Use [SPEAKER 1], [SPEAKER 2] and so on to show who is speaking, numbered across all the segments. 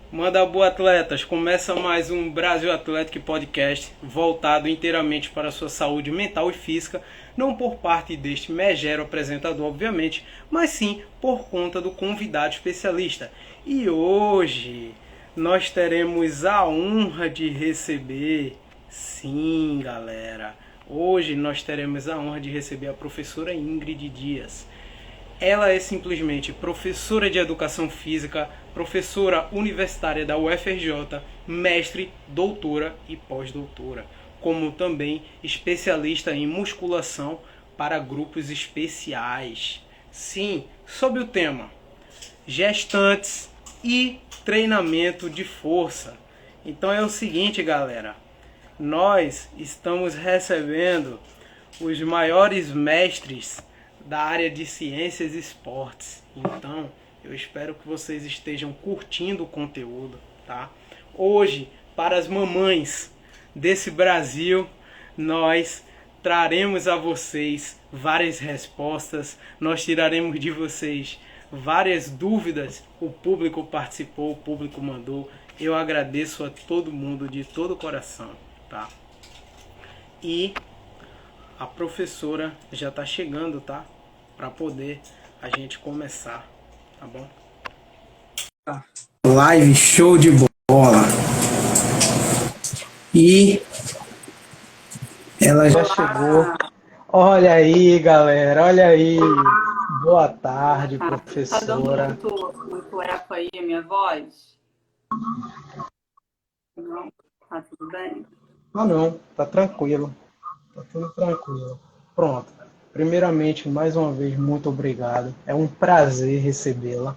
[SPEAKER 1] Manda boa, atletas! Começa mais um Brasil Atlético Podcast, voltado inteiramente para a sua saúde mental e física, não por parte deste megero apresentador, obviamente, mas sim por conta do convidado especialista. E hoje nós teremos a honra de receber, sim, galera, hoje nós teremos a honra de receber a professora Ingrid Dias. Ela é simplesmente professora de educação física, professora universitária da UFRJ, mestre, doutora e pós-doutora, como também especialista em musculação para grupos especiais. Sim, sob o tema gestantes e treinamento de força. Então é o seguinte, galera, nós estamos recebendo os maiores mestres da área de ciências e esportes. Então, eu espero que vocês estejam curtindo o conteúdo, tá? Hoje, para as mamães desse Brasil, nós traremos a vocês várias respostas, nós tiraremos de vocês várias dúvidas. O público participou, o público mandou. Eu agradeço a todo mundo de todo o coração, tá? E a professora já está chegando, tá? Para poder a gente começar, tá bom? Live show de bola. E ela já chegou. Olha aí, galera, olha aí. Boa tarde, professora.
[SPEAKER 2] Tá dando muito eco aí a minha voz? Não? Tá tudo bem?
[SPEAKER 1] Ah, não, tá tranquilo. Tá tudo tranquilo. Pronto. Primeiramente, mais uma vez, muito obrigado. É um prazer recebê-la.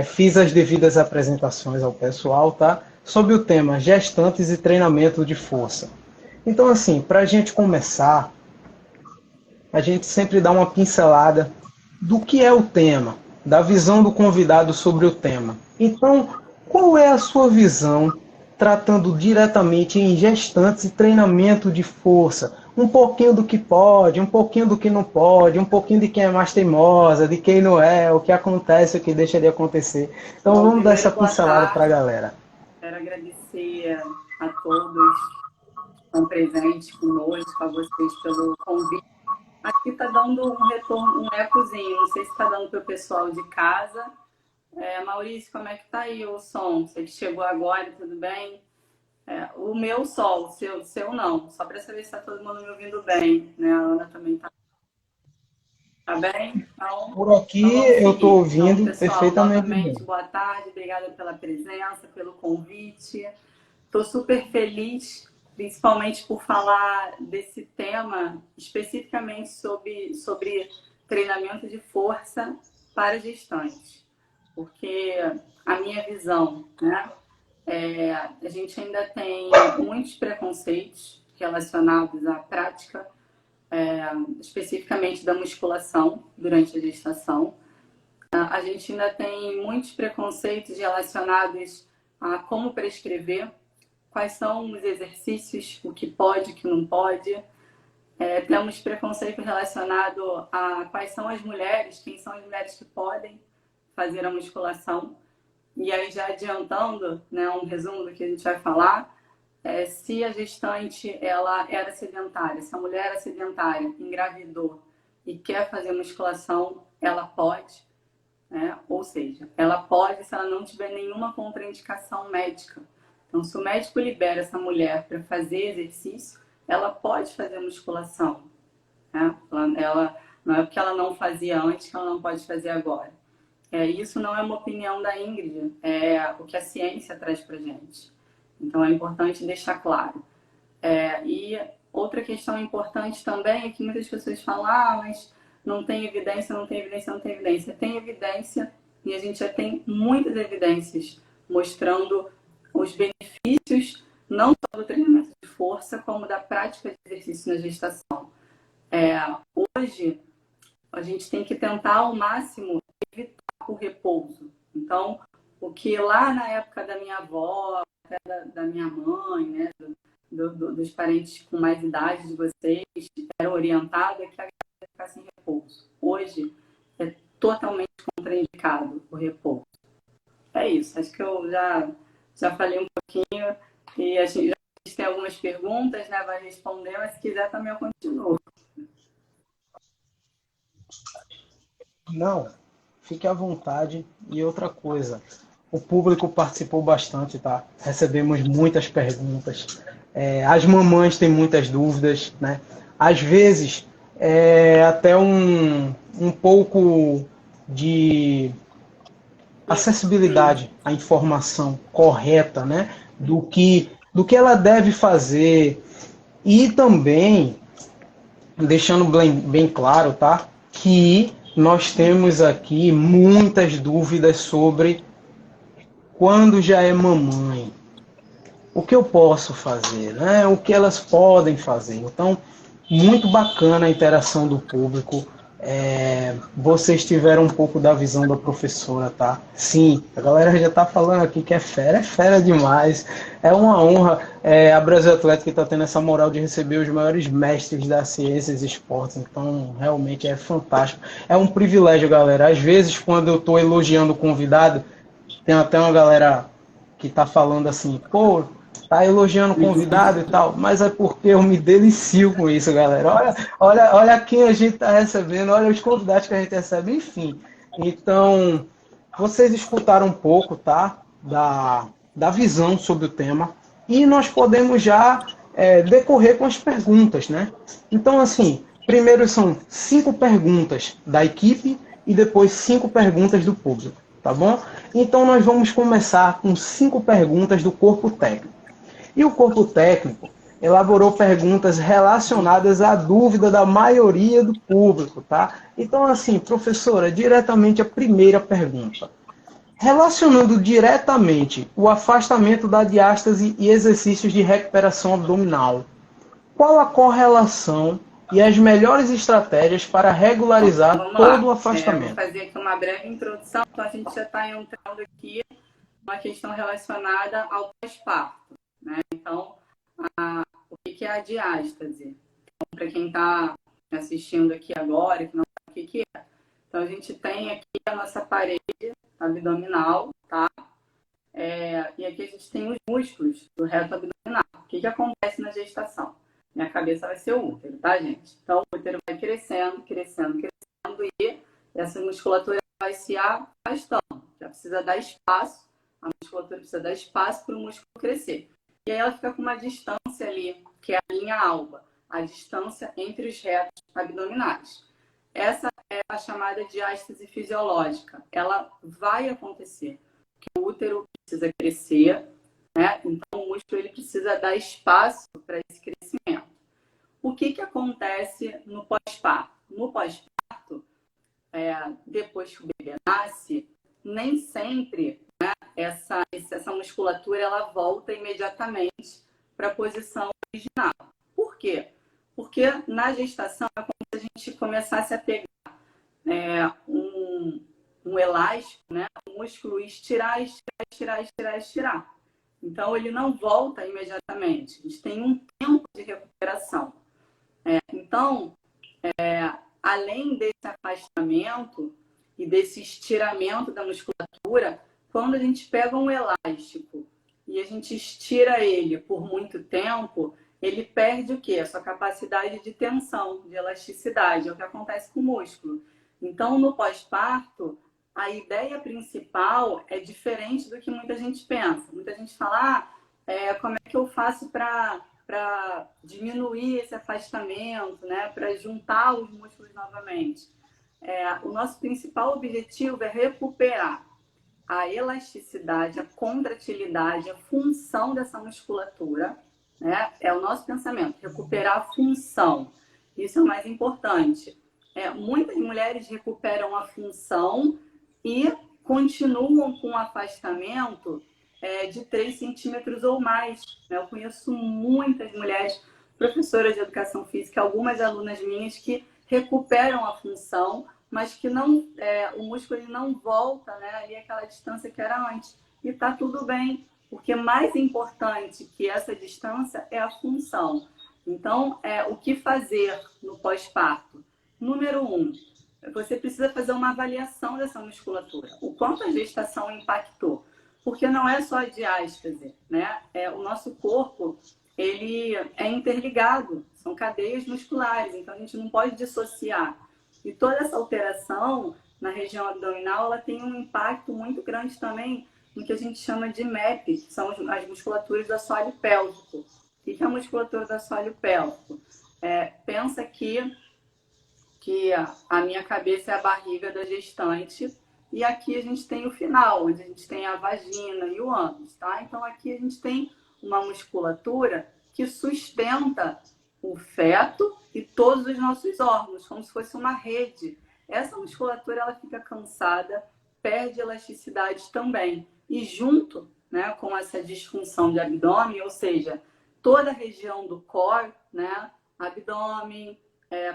[SPEAKER 1] Fiz as devidas apresentações ao pessoal, tá? Sobre o tema gestantes e treinamento de força. Então, assim, para a gente começar, a gente sempre dá uma pincelada do que é o tema, da visão do convidado sobre o tema. Então, qual é a sua visão tratando diretamente em gestantes e treinamento de força? Um pouquinho do que pode, um pouquinho do que não pode, um pouquinho de quem é mais teimosa, de quem não é, o que acontece, o que deixa de acontecer. Então,
[SPEAKER 2] Bom,
[SPEAKER 1] vamos dar essa
[SPEAKER 2] boa
[SPEAKER 1] pincelada
[SPEAKER 2] tarde.
[SPEAKER 1] para a galera.
[SPEAKER 2] Quero agradecer a todos que estão presentes conosco, a vocês pelo convite. Aqui está dando um retorno, um ecozinho. Não sei se está dando para o pessoal de casa. Maurício, como é que está aí o som? Você que chegou agora, tudo bem? O meu sol, o seu não. Só para saber se está todo mundo me ouvindo bem. Né? A Ana também está bem? Então,
[SPEAKER 1] Por aqui eu estou ouvindo
[SPEAKER 2] então, pessoal,
[SPEAKER 1] perfeitamente
[SPEAKER 2] novamente,
[SPEAKER 1] bem.
[SPEAKER 2] boa tarde. Obrigada pela presença, pelo convite. Estou super feliz, principalmente por falar desse tema, especificamente sobre treinamento de força para gestantes. Porque a minha visão, né? A gente ainda tem muitos preconceitos relacionados à prática, especificamente da musculação durante a gestação. A gente ainda tem muitos preconceitos relacionados a como prescrever, quais são os exercícios, o que pode, o que não pode. Temos preconceito relacionado a quais são as mulheres, quem são as mulheres que podem fazer a musculação. E aí, já adiantando, né, um resumo do que a gente vai falar, se a gestante ela era sedentária, se a mulher era sedentária, engravidou e quer fazer musculação, ela pode, né? Ou seja, ela pode se ela não tiver nenhuma contraindicação médica. Então, se o médico libera essa mulher para fazer exercício, ela pode fazer musculação, né? Ela não é porque ela não fazia antes que ela não pode fazer agora. Isso não é uma opinião da Ingrid, é o que a ciência traz para gente. Então, é importante deixar claro. E outra questão importante também é que muitas pessoas falam, mas não tem evidência, não tem evidência, não tem evidência. Tem evidência e a gente já tem muitas evidências mostrando os benefícios não só do treinamento de força, como da prática de exercício na gestação. Hoje, a gente tem que tentar ao máximo evitar o repouso. Então, o que lá na época da minha avó, até da minha mãe, né, dos parentes com mais idade de vocês, era orientado é que a galera ficasse em repouso. Hoje, é totalmente contraindicado o repouso. é isso. Acho que eu já falei um pouquinho e a gente tem algumas perguntas, né? Vai responder, mas se quiser também eu continuo.
[SPEAKER 1] Não, fique à vontade. E outra coisa, o público participou bastante, tá? Recebemos muitas perguntas. As mamães têm muitas dúvidas, né? Às vezes, até um pouco de acessibilidade à informação correta, né? Do que ela deve fazer. E também deixando bem claro, tá? Que nós temos aqui muitas dúvidas sobre quando já é mamãe, o que eu posso fazer, né? O que elas podem fazer. Então, muito bacana a interação do público. Vocês tiveram um pouco da visão da professora, tá? Sim, a galera já tá falando aqui que é fera demais. É uma honra a Brasil Atlético está tendo essa moral de receber os maiores mestres das ciências e esportes. Então, realmente é fantástico. É um privilégio, galera. Às vezes, quando eu estou elogiando o convidado, tem até uma galera que tá falando assim, pô, tá elogiando o convidado e tal, mas é porque eu me delicio com isso, galera. Olha quem a gente tá recebendo, olha os convidados que a gente recebe, enfim. Então, vocês escutaram um pouco, tá? Da visão sobre o tema. E nós podemos já decorrer com as perguntas, né? Então, assim, primeiro são 5 perguntas da equipe e depois 5 perguntas do público, tá bom? Então, nós vamos começar com 5 perguntas do corpo técnico. E o corpo técnico elaborou perguntas relacionadas à dúvida da maioria do público, tá? Então, assim, professora, diretamente a primeira pergunta. Relacionando diretamente o afastamento da diástase e exercícios de recuperação abdominal, qual a correlação e as melhores estratégias para regularizar todo o afastamento?
[SPEAKER 2] Vou fazer aqui uma breve introdução, então a gente já está entrando aqui uma questão relacionada ao pós-parto, né? Então, o que é a diástase? Então, para quem está assistindo aqui agora, que não sabe o que é, então a gente tem aqui a nossa parede abdominal, tá? E aqui a gente tem os músculos do reto abdominal. O que acontece na gestação? Minha cabeça vai ser o útero, tá, gente? Então, o útero vai crescendo e essa musculatura vai se afastando. Já precisa dar espaço, a musculatura precisa dar espaço para o músculo crescer. E aí ela fica com uma distância ali, que é a linha alba, a distância entre os retos abdominais. Essa é a chamada diástase fisiológica. Ela vai acontecer, porque o útero precisa crescer, né? Então o músculo ele precisa dar espaço para esse crescimento. O que acontece no pós-parto? No pós-parto, depois que o bebê nasce, nem sempre, né, essa musculatura ela volta imediatamente para a posição original. Por quê? Porque na gestação é como se a gente começasse a pegar um elástico, né, um músculo e estirar. Então ele não volta imediatamente. A gente tem um tempo de recuperação. Então, além desse afastamento e desse estiramento da musculatura, quando a gente pega um elástico e a gente estira ele por muito tempo, ele perde o quê? A sua capacidade de tensão, de elasticidade. É o que acontece com o músculo. Então, no pós-parto, a ideia principal é diferente do que muita gente pensa. Muita gente fala, como é que eu faço para diminuir esse afastamento, né? Para juntar os músculos novamente. O nosso principal objetivo é recuperar a elasticidade, a contratilidade, a função dessa musculatura, né? É o nosso pensamento, recuperar a função. Isso é o mais importante. Muitas mulheres recuperam a função e continuam com o afastamento de 3 centímetros ou mais. Eu conheço muitas mulheres, professoras de educação física, algumas alunas minhas que recuperam a função, mas que não, o músculo ele não volta, né, ali aquela distância que era antes. E está tudo bem, porque mais importante que essa distância é a função. Então, o que fazer no pós-parto? Número 1, você precisa fazer uma avaliação dessa musculatura. O quanto a gestação impactou. porque não é só a diástase, né? O nosso corpo, ele é interligado, são cadeias musculares, então a gente não pode dissociar. E toda essa alteração na região abdominal, ela tem um impacto muito grande também no que a gente chama de MEP, que são as musculaturas do assoalho pélvico. O que é a musculatura do assoalho pélvico? Pensa que a minha cabeça é a barriga da gestante, e aqui a gente tem o final, onde a gente tem a vagina e o ânus, tá? Então aqui a gente tem uma musculatura que sustenta o feto e todos os nossos órgãos, como se fosse uma rede. Essa musculatura, ela fica cansada, perde elasticidade também. E junto, né, com essa disfunção de abdômen, ou seja, toda a região do core, né, abdômen,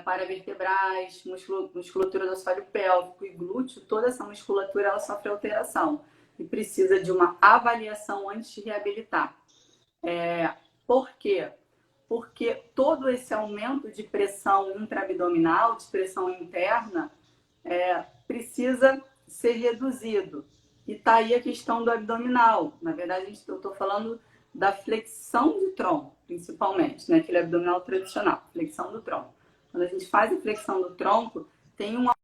[SPEAKER 2] paravertebrais, musculatura do assoalho pélvico e glúteo, toda essa musculatura ela sofre alteração e precisa de uma avaliação antes de reabilitar. Por quê? Porque todo esse aumento de pressão intraabdominal, de pressão interna, precisa ser reduzido. E está aí a questão do abdominal. Na verdade, eu estou falando da flexão do tronco, principalmente, né? Aquele abdominal tradicional, flexão do tronco. Quando a gente faz a flexão do tronco, tem uma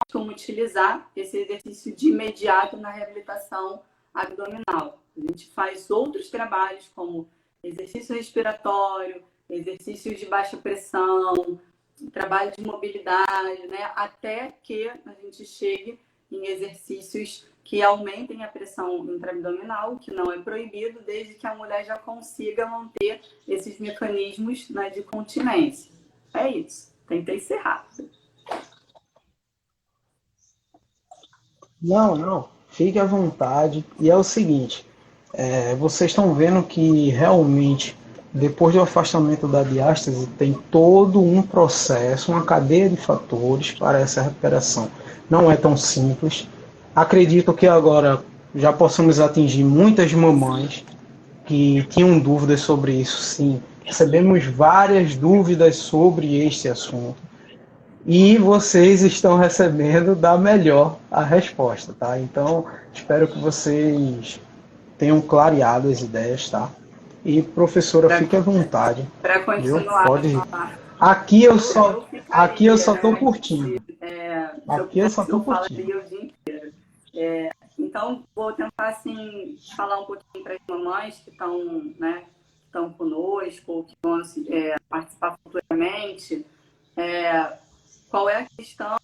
[SPEAKER 2] como utilizar esse exercício de imediato na reabilitação abdominal. A gente faz outros trabalhos, como exercício respiratório, exercícios de baixa pressão, trabalho de mobilidade, né? Até que a gente chegue em exercícios que aumentem a pressão intraabdominal, que não é proibido, desde que a mulher já consiga manter esses mecanismos, né, de continência. É isso. Tentei ser rápido.
[SPEAKER 3] Não, fique à vontade. E é o seguinte, vocês estão vendo que realmente, depois do afastamento da diástase, tem todo um processo, uma cadeia de fatores para essa recuperação. Não é tão simples. Acredito que agora já possamos atingir muitas mamães que tinham dúvidas sobre isso, sim. Recebemos várias dúvidas sobre este assunto. E vocês estão recebendo da melhor a resposta, tá? Então, espero que vocês tenham clareado as ideias, tá? E, professora, fique à vontade.
[SPEAKER 2] Para
[SPEAKER 3] Viu?
[SPEAKER 2] continuar
[SPEAKER 3] Pode.
[SPEAKER 2] a falar.
[SPEAKER 3] Aqui eu só estou
[SPEAKER 2] né,
[SPEAKER 3] curtindo. Aqui eu só estou
[SPEAKER 2] eu
[SPEAKER 3] curtindo.
[SPEAKER 2] falaria o dia inteiro. Então, vou tentar, assim, falar um pouquinho para as mamães que estão, né, estão conosco, ou que vão assim, participar futuramente. Qual é a questão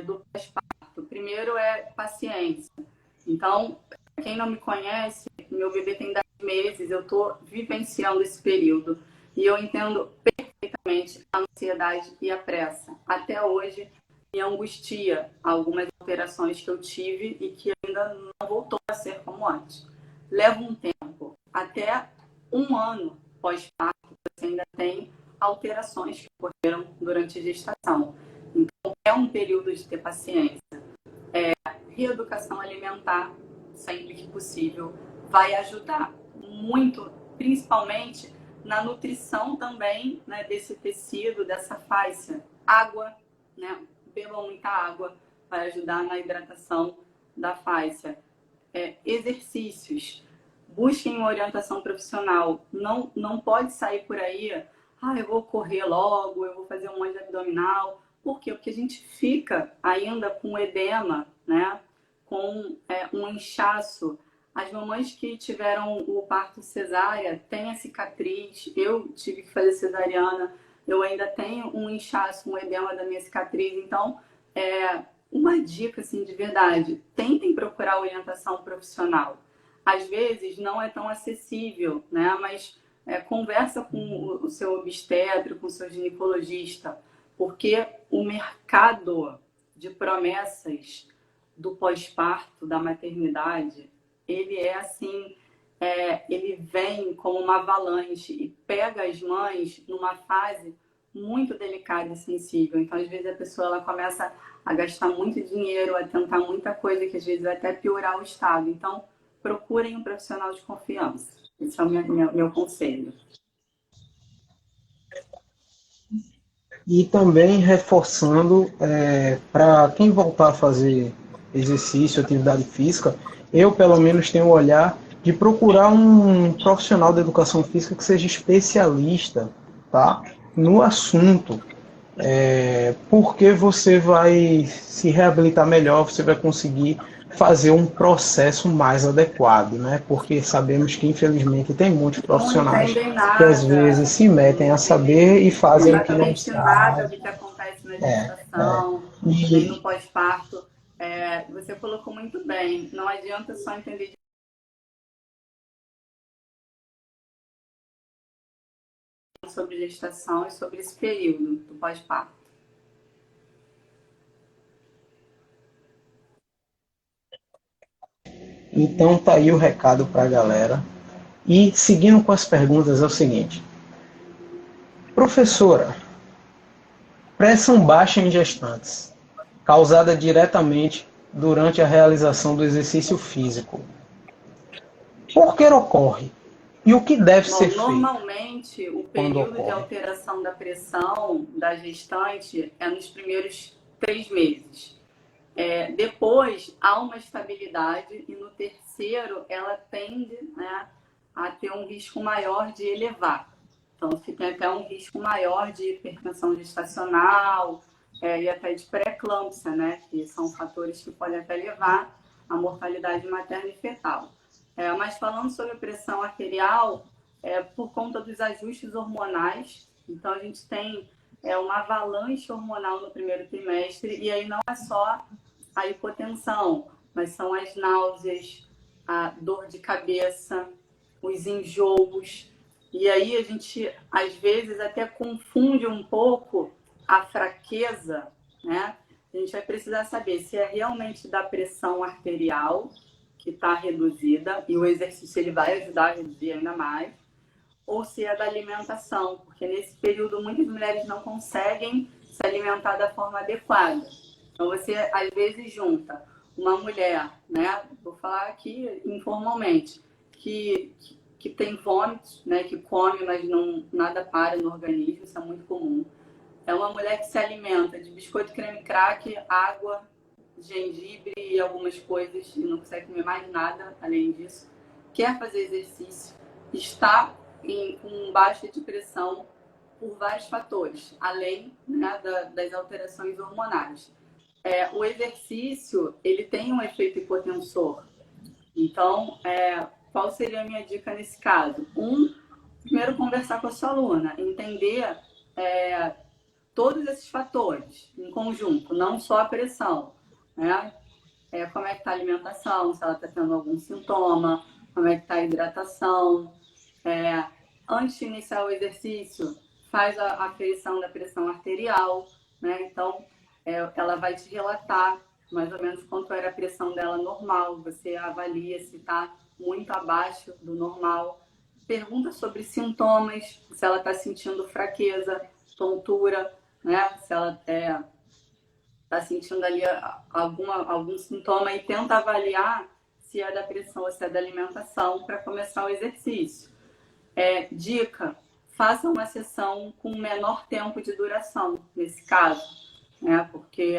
[SPEAKER 2] do pós-parto? Primeiro é paciência. Então, quem não me conhece, meu bebê tem 10 meses, eu estou vivenciando esse período. E eu entendo perfeitamente a ansiedade e a pressa. Até hoje, me angustia algumas alterações que eu tive e que ainda não voltou a ser como antes. Leva um tempo, até 1 ano pós-parto, você ainda tem alterações que ocorreram durante a gestação. Então, é um período de ter paciência. Reeducação alimentar, sempre que possível, vai ajudar muito, principalmente na nutrição também, né, desse tecido, dessa fáscia. Água, né? Bebam muita água para ajudar na hidratação da fáscia. Exercícios. Busquem uma orientação profissional. Não pode sair por aí, eu vou correr logo, eu vou fazer um monte de abdominal. Por quê? Porque a gente fica ainda com edema, né? Com um inchaço. As mamães que tiveram o parto cesárea têm a cicatriz. Eu tive que fazer cesariana. Eu ainda tenho um inchaço, um edema da minha cicatriz. Então, uma dica, assim, de verdade. Tentem procurar orientação profissional. Às vezes, não é tão acessível, né? Mas conversa com o seu obstetra, com o seu ginecologista. Porque o mercado de promessas do pós-parto, da maternidade, ele é assim, ele vem como uma avalanche e pega as mães numa fase muito delicada e sensível. Então, às vezes, a pessoa ela começa a gastar muito dinheiro, a tentar muita coisa que às vezes vai até piorar o estado. Então, procurem um profissional de confiança. Esse é o meu conselho.
[SPEAKER 3] E também reforçando, para quem voltar a fazer exercício, atividade física, eu pelo menos tenho o olhar de procurar um profissional da educação física que seja especialista, tá, no assunto, porque você vai se reabilitar melhor, você vai conseguir fazer um processo mais adequado, né? Porque sabemos que infelizmente tem muitos
[SPEAKER 2] Não
[SPEAKER 3] profissionais
[SPEAKER 2] entendem
[SPEAKER 3] que às
[SPEAKER 2] nada,
[SPEAKER 3] vezes se metem
[SPEAKER 2] não
[SPEAKER 3] a
[SPEAKER 2] entendem
[SPEAKER 3] saber e fazem o que não
[SPEAKER 2] exatamente nada do
[SPEAKER 3] sabem.
[SPEAKER 2] que acontece na
[SPEAKER 3] É, é.
[SPEAKER 2] gestação, nem no
[SPEAKER 3] E
[SPEAKER 2] pós-parto. Você colocou muito bem, não adianta só entender sobre gestação e sobre esse período do pós-parto.
[SPEAKER 3] então tá aí o recado para a galera. E seguindo com as perguntas é o seguinte: professora, pressão baixa em gestantes, causada diretamente durante a realização do exercício físico. Por que ocorre? E o que deve ser
[SPEAKER 2] Bom,
[SPEAKER 3] feito
[SPEAKER 2] normalmente o
[SPEAKER 3] quando
[SPEAKER 2] período de
[SPEAKER 3] ocorre?
[SPEAKER 2] alteração da pressão da gestante é nos primeiros 3 meses. Depois há uma estabilidade e no terceiro ela tende, né, a ter um risco maior de elevar. Então, se tem até um risco maior de hipertensão gestacional e até de pré-eclâmpsia, né, que são fatores que podem até levar à mortalidade materna e fetal. Mas falando sobre a pressão arterial, por conta dos ajustes hormonais, então a gente tem uma avalanche hormonal no primeiro trimestre, e aí não é só a hipotensão, mas são as náuseas, a dor de cabeça, os enjoos. E aí a gente, às vezes, até confunde um pouco a fraqueza, né? A gente vai precisar saber se é realmente da pressão arterial que está reduzida, e o exercício ele vai ajudar a reduzir ainda mais, ou se é da alimentação, porque nesse período muitas mulheres não conseguem se alimentar da forma adequada. Então você às vezes junta uma mulher, né, vou falar aqui informalmente, que tem vômitos, né, que come, mas não, nada para no organismo, isso é muito comum. É uma mulher que se alimenta de biscoito creme crack, água, gengibre e algumas coisas, e não consegue comer mais nada além disso. Quer fazer exercício, está com baixa de pressão por vários fatores, além, né, das alterações hormonais. O exercício, ele tem um efeito hipotensor. Então, qual seria a minha dica nesse caso? Primeiro, conversar com a sua aluna, entender todos esses fatores em conjunto, não só a pressão, né? Como é que está a alimentação, se ela está tendo algum sintoma, como é que está a hidratação. Antes de iniciar o exercício, faz a aferição da pressão arterial, né? Então, ela vai te relatar mais ou menos quanto era a pressão dela normal, você avalia se está muito abaixo do normal. Pergunta sobre sintomas, se ela está sentindo fraqueza, tontura, né? Se ela está sentindo ali algum sintoma, e tenta avaliar se é da pressão ou se é da alimentação para começar o exercício. Dica, faça uma sessão com menor tempo de duração, nesse caso, né? Porque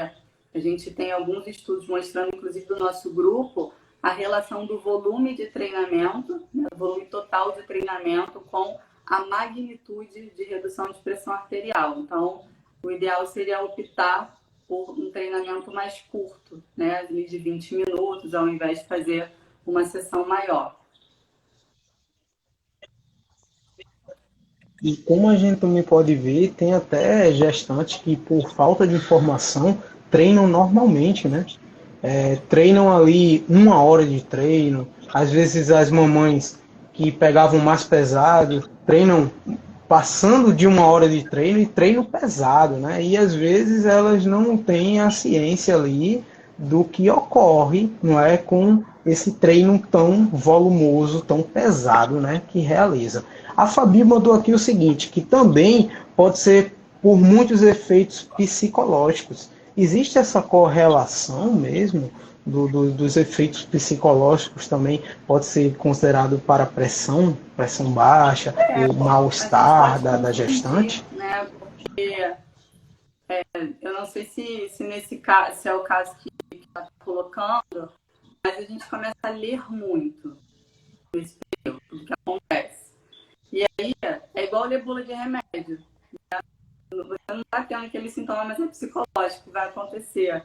[SPEAKER 2] a gente tem alguns estudos mostrando, inclusive do nosso grupo, a relação do volume de treinamento, né, o volume total de treinamento, com a magnitude de redução de pressão arterial. Então, o ideal seria optar por um treinamento mais curto, né, de 20 minutos, ao invés de fazer uma sessão maior.
[SPEAKER 3] E como a gente também pode ver, tem até gestantes que, por falta de informação, treinam normalmente, né? Treinam ali 1 hora de treino. Às vezes as mamães que pegavam mais pesado treinam passando de 1 hora de treino e treino pesado, né? E às vezes elas não têm a ciência ali do que ocorre, não é, com esse treino tão volumoso, tão pesado, né, que realiza. A Fabi mandou aqui o seguinte, que também pode ser por muitos efeitos psicológicos. Existe essa correlação mesmo dos efeitos psicológicos também pode ser considerado para pressão baixa, o mal-estar da gestante?
[SPEAKER 2] Né? Porque Eu não sei se nesse caso, se é o caso que está colocando, mas a gente começa a ler muito nesse período, o que acontece. E aí é igual ler bula de remédio. Você não está tendo aquele sintoma, mas é psicológico que vai acontecer.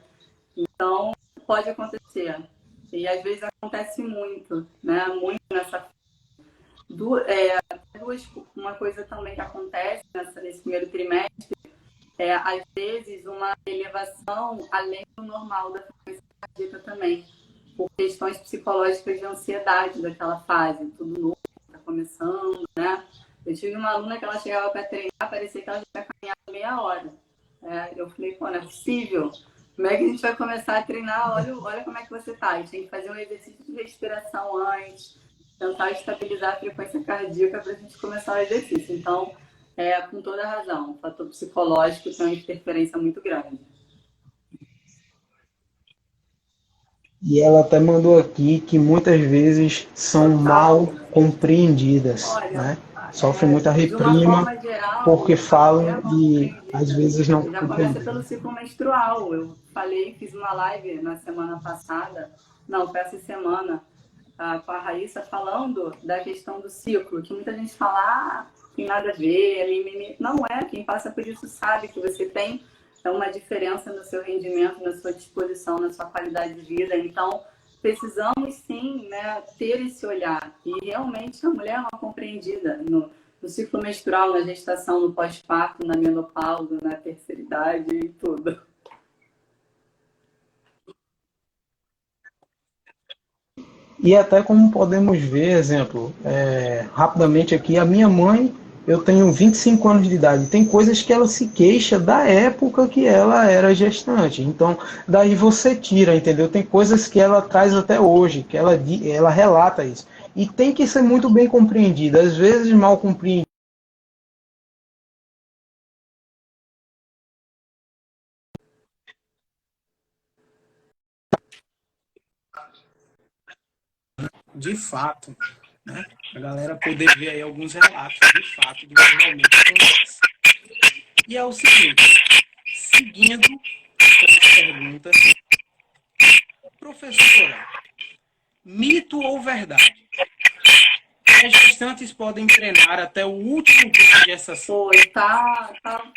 [SPEAKER 2] Então, pode acontecer. E às vezes acontece muito, né? Muito nessa. Uma coisa também que acontece nesse primeiro trimestre às vezes, uma elevação além do normal da frequência cardíaca também, por questões psicológicas de ansiedade daquela fase, tudo novo, está começando, né? Eu tive uma aluna que ela chegava para treinar, parecia que ela já tinha caminhado meia hora. Eu falei, pô, não é possível. Como é que a gente vai começar a treinar? Olha como é que você está. A gente tem que fazer um exercício de respiração antes, tentar estabilizar a frequência cardíaca para a gente começar o exercício. Então, com toda a razão, o fator psicológico tem uma interferência muito grande.
[SPEAKER 3] E ela até mandou aqui que muitas vezes são mal compreendidas,
[SPEAKER 2] Olha,
[SPEAKER 3] né? Sofrem muita
[SPEAKER 2] de uma
[SPEAKER 3] reprima
[SPEAKER 2] forma geral,
[SPEAKER 3] porque
[SPEAKER 2] a mulher
[SPEAKER 3] falam
[SPEAKER 2] mal
[SPEAKER 3] e às
[SPEAKER 2] compreendida
[SPEAKER 3] vezes não
[SPEAKER 2] já começa
[SPEAKER 3] compreendem.
[SPEAKER 2] pelo ciclo menstrual. Eu fiz uma live na semana passada, não, foi essa semana, com a Raíssa, falando da questão do ciclo, que muita gente fala, tem nada a ver, mimimi. Não é, quem passa por isso sabe que você tem uma diferença no seu rendimento, na sua disposição, na sua qualidade de vida. Então, precisamos sim, né, ter esse olhar. E realmente a mulher é mal compreendida no ciclo menstrual, na gestação, no pós-parto, na menopausa, na terceira idade e tudo.
[SPEAKER 3] E até como podemos ver, exemplo, rapidamente aqui, a minha mãe, eu tenho 25 anos de idade, tem coisas que ela se queixa da época que ela era gestante. Então, daí você tira, entendeu? Tem coisas que ela traz até hoje, que ela relata isso. E tem que ser muito bem compreendida, às vezes mal compreendido.
[SPEAKER 1] De fato, né? A galera poder ver aí alguns relatos de fato do que realmente acontece. E é o seguinte, seguindo com as perguntas, professora, mito ou verdade? As gestantes podem treinar até o último dia de gestação.
[SPEAKER 2] Foi, tá dando um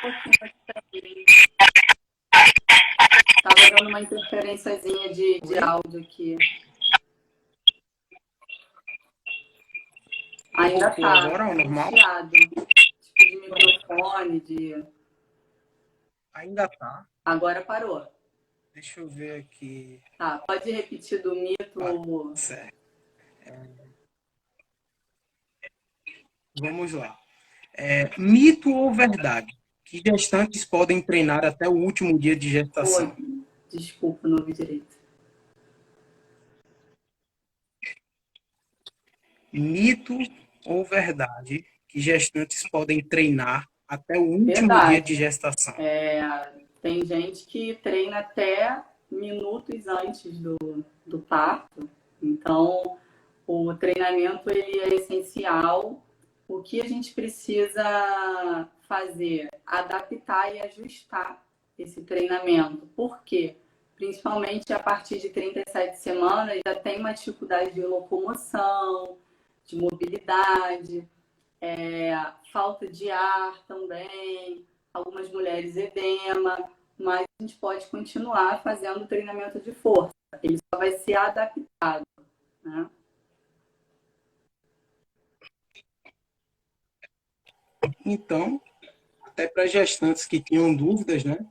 [SPEAKER 2] pouquinho aqui. Tava dando uma interferênciazinha de áudio aqui. Ainda tá.
[SPEAKER 1] Agora é o normal?
[SPEAKER 2] Tipo de microfone,
[SPEAKER 1] Ainda tá.
[SPEAKER 2] Agora parou.
[SPEAKER 1] Deixa eu ver aqui.
[SPEAKER 2] Tá, pode repetir do mito.
[SPEAKER 1] Certo. Vamos lá. Mito ou verdade? Que gestantes podem treinar até o último dia de gestação.
[SPEAKER 2] Oi, desculpa, não ouvi direito.
[SPEAKER 1] Mito ou verdade? Que gestantes podem treinar até o último
[SPEAKER 2] Verdade.
[SPEAKER 1] dia de gestação.
[SPEAKER 2] Tem gente que treina até minutos antes do parto. Então, o treinamento ele é essencial. O que a gente precisa fazer? Adaptar e ajustar esse treinamento. Por quê? Principalmente a partir de 37 semanas já tem uma dificuldade de locomoção, de mobilidade, falta de ar também, algumas mulheres edema, mas a gente pode continuar fazendo treinamento de força. Ele só vai ser adaptado, né?
[SPEAKER 1] Então, até para gestantes que tinham dúvidas, né?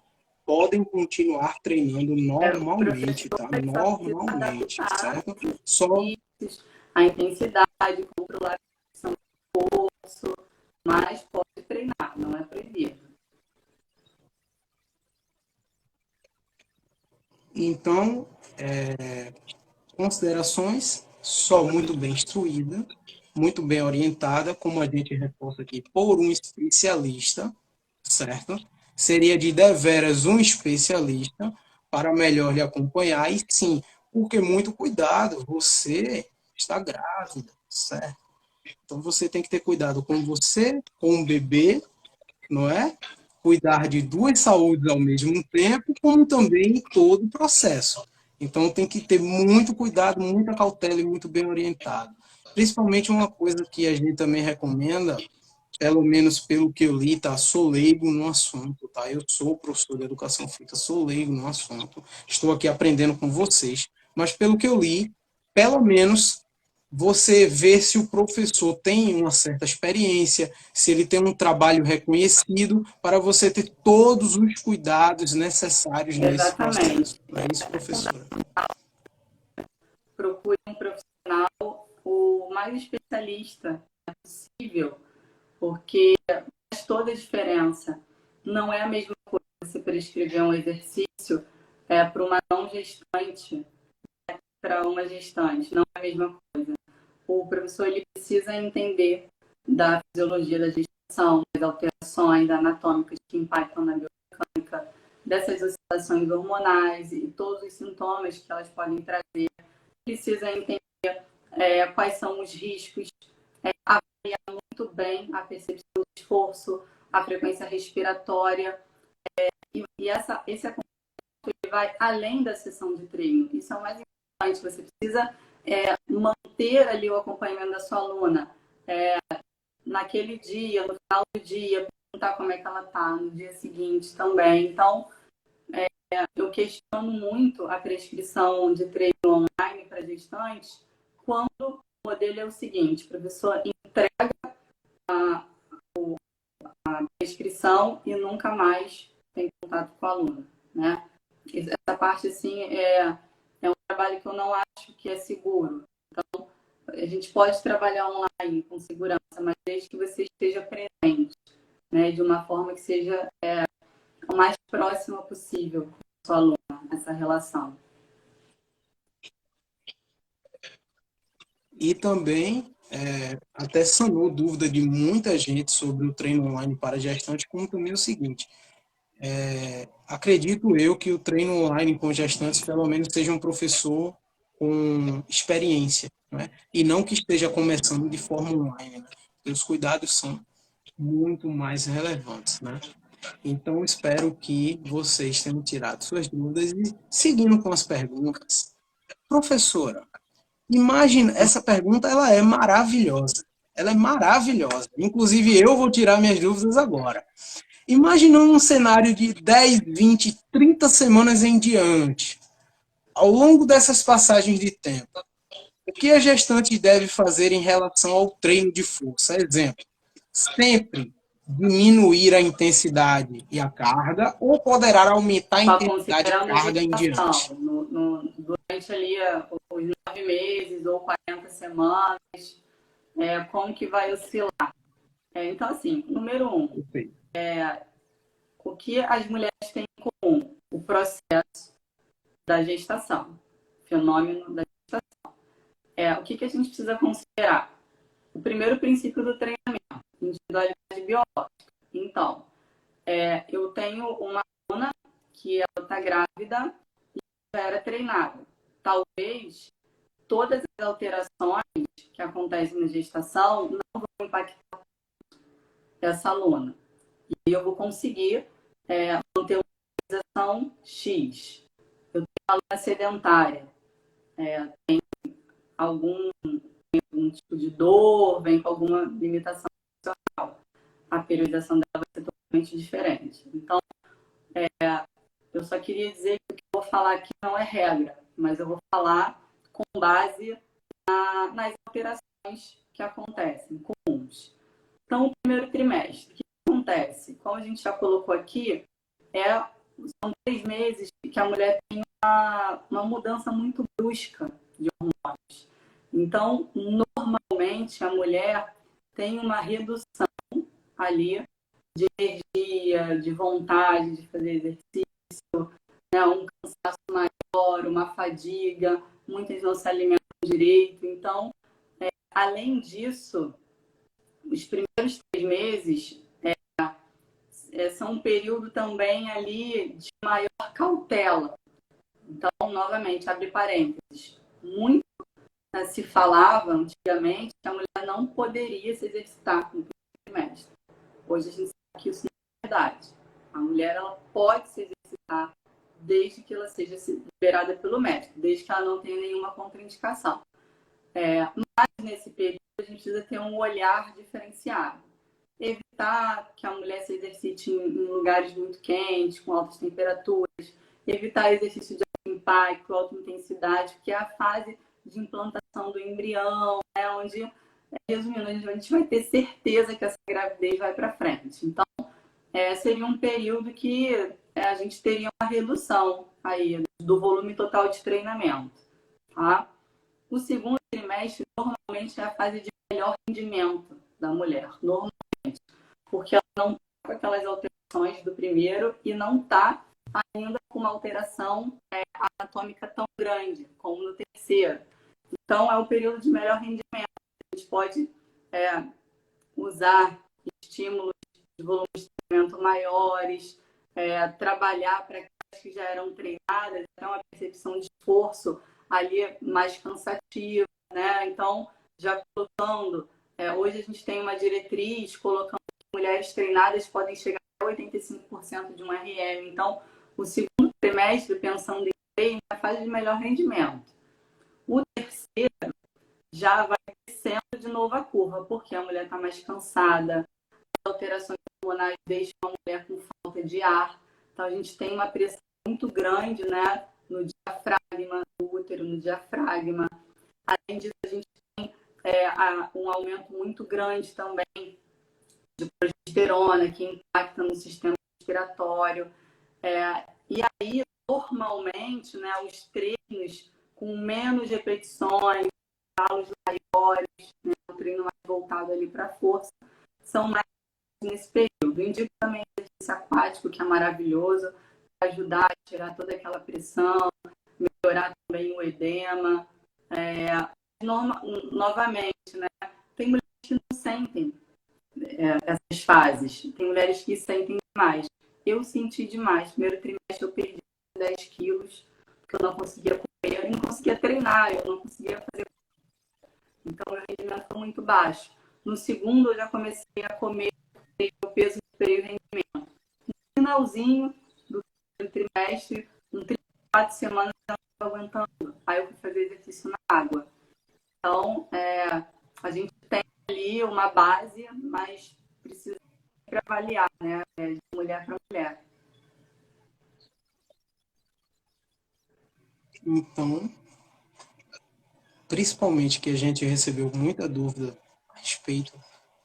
[SPEAKER 1] Podem continuar treinando normalmente, tá? Normalmente, certo? Só
[SPEAKER 2] a intensidade, controlar a pressão do esforço, mas pode treinar, não é proibido.
[SPEAKER 1] Então, considerações, só muito bem instruída, muito bem orientada, como a gente reforça aqui, por um especialista, certo? Seria de deveras um especialista para melhor lhe acompanhar, e sim, porque muito cuidado, você está grávida, certo? Então você tem que ter cuidado com você, com o bebê, não é?
[SPEAKER 3] cuidar de duas saúdes ao mesmo tempo, como também em todo o processo. Então tem que ter muito cuidado, muita cautela e muito bem orientado. Principalmente uma coisa que a gente também recomenda, pelo menos pelo que eu li, tá? Sou leigo no assunto, tá? Eu sou professor de educação física, sou leigo no assunto. Estou aqui aprendendo com vocês, mas pelo que eu li, pelo menos você vê se o professor tem uma certa experiência, se ele tem um trabalho reconhecido, para você ter todos os cuidados necessários nesse processo.
[SPEAKER 2] Exatamente.
[SPEAKER 3] Não é isso, professora?
[SPEAKER 2] Procure um profissional o mais especialista possível, porque faz toda a diferença. Não é a mesma coisa você prescrever um exercício para uma não gestante, para uma gestante. Não é a mesma coisa. O professor ele precisa entender da fisiologia da gestação, das alterações anatômicas que impactam na biomecânica, dessas oscilações hormonais e todos os sintomas que elas podem trazer. Precisa entender quais são os riscos, avaliar muito bem a percepção do esforço, a frequência respiratória, e esse acompanhamento vai além da sessão de treino. Isso é o mais importante. Você precisa manter ali o acompanhamento da sua aluna naquele dia, no final do dia, perguntar como é que ela está no dia seguinte também. Então, eu questiono muito a prescrição de treino online para gestantes quando o modelo é o seguinte: o professor entrega a prescrição e nunca mais tem contato com o aluno, né? Essa parte, assim, é um trabalho que eu não acho que é seguro. Então, a gente pode trabalhar online com segurança, mas desde que você esteja presente, né? De uma forma que seja o mais próxima possível com a sua aluna, essa relação.
[SPEAKER 3] E também até sanou dúvida de muita gente sobre o treino online para gestante, como também o seguinte: acredito eu que o treino online com gestantes pelo menos seja um professor com experiência, né? E não que esteja começando de forma online, né? Porque os cuidados são muito mais relevantes, né? Então espero que vocês tenham tirado suas dúvidas e seguindo com as perguntas. Professora, imagina, essa pergunta ela é maravilhosa. Ela é maravilhosa. Inclusive eu vou tirar minhas dúvidas agora. Imaginando um cenário de 10, 20, 30 semanas em diante. Ao longo dessas passagens de tempo, o que a gestante deve fazer em relação ao treino de força? Exemplo, sempre diminuir a intensidade e a carga, ou poderá aumentar a intensidade e carga em diante?
[SPEAKER 2] Durante ali os 9 meses ou 40 semanas, como que vai oscilar? Então, assim, número 1, o que as mulheres têm em comum? O processo da gestação, fenômeno da gestação. O que a gente precisa considerar? O primeiro princípio do treinamento, individualidade biológica. Então, eu tenho uma aluna que ela está grávida e já era treinada. Talvez todas as alterações que acontecem na gestação não vão impactar essa aluna. E eu vou conseguir manter uma organização X. Eu tenho uma aluna sedentária, tem algum tipo de dor, vem com alguma limitação funcional. A periodização dela vai ser totalmente diferente. Então, eu só queria dizer que o que eu vou falar aqui não é regra, mas eu vou falar com base nas alterações que acontecem, comuns. Então, o primeiro trimestre, o que acontece? Como a gente já colocou aqui, são 3 meses que a mulher tem uma mudança muito brusca de hormônios. Então, normalmente, a mulher tem uma redução ali de energia, de vontade de fazer exercício, né? Um cansaço maior, uma fadiga, muitas não se alimentam direito. Então, além disso, os primeiros 3 meses são um período também ali de maior cautela. Então, novamente, abre parênteses, muito se falava antigamente que a mulher não poderia se exercitar no primeiro trimestre. Hoje a gente sabe que isso não é verdade. A mulher ela pode se exercitar desde que ela seja liberada pelo médico, desde que ela não tenha nenhuma contraindicação. Mas nesse período a gente precisa ter um olhar diferenciado. Evitar que a mulher se exercite em lugares muito quentes, com altas temperaturas, evitar exercício de alto impacto, alta intensidade, que é a fase de implantação do embrião, né, onde, resumindo, a gente vai ter certeza que essa gravidez vai para frente. Então, seria um período que a gente teria uma redução aí do volume total de treinamento. Tá? O segundo trimestre, normalmente, é a fase de melhor rendimento da mulher, normalmente, porque ela não está com aquelas alterações do primeiro e não está ainda com uma alteração anatômica tão grande como no terceiro. Então, é o período de melhor rendimento. A gente pode usar estímulos de volume de treinamento maiores, trabalhar para aquelas que já eram treinadas, então uma percepção de esforço ali mais cansativa, né? Então, já colocando, hoje a gente tem uma diretriz colocando que mulheres treinadas podem chegar a 85% de um RM. Então, o segundo trimestre, pensando em treino, é a fase de melhor rendimento. O terceiro já vai descendo de novo a curva, porque a mulher está mais cansada, as alterações hormonais deixam a mulher com falta de ar. Então, a gente tem uma pressão muito grande, né, no diafragma, no útero, no diafragma. Além disso, a gente tem um aumento muito grande também de progesterona, que impacta no sistema respiratório. E aí, normalmente, né, os treinos com menos repetições, intervalos maiores, né, um treino mais voltado ali para a força, são mais nesse período. Indico também o exercício aquático, que é maravilhoso, para ajudar a tirar toda aquela pressão, melhorar também o edema. Novamente, né, tem mulheres que não sentem essas fases, tem mulheres que sentem demais. Eu senti demais. Primeiro trimestre eu perdi 10 quilos, porque eu não conseguia comer, eu não conseguia treinar, eu não conseguia fazer. Então, meu rendimento foi muito baixo. No segundo, eu já comecei a comer, o peso superei o rendimento. No finalzinho do trimestre, um 4 semanas, eu não estava aguentando. Aí eu fui fazer exercício na água. Então, a gente tem ali uma base, mas precisa avaliar, né, de mulher para mulher.
[SPEAKER 1] Então, principalmente que a gente recebeu muita dúvida a respeito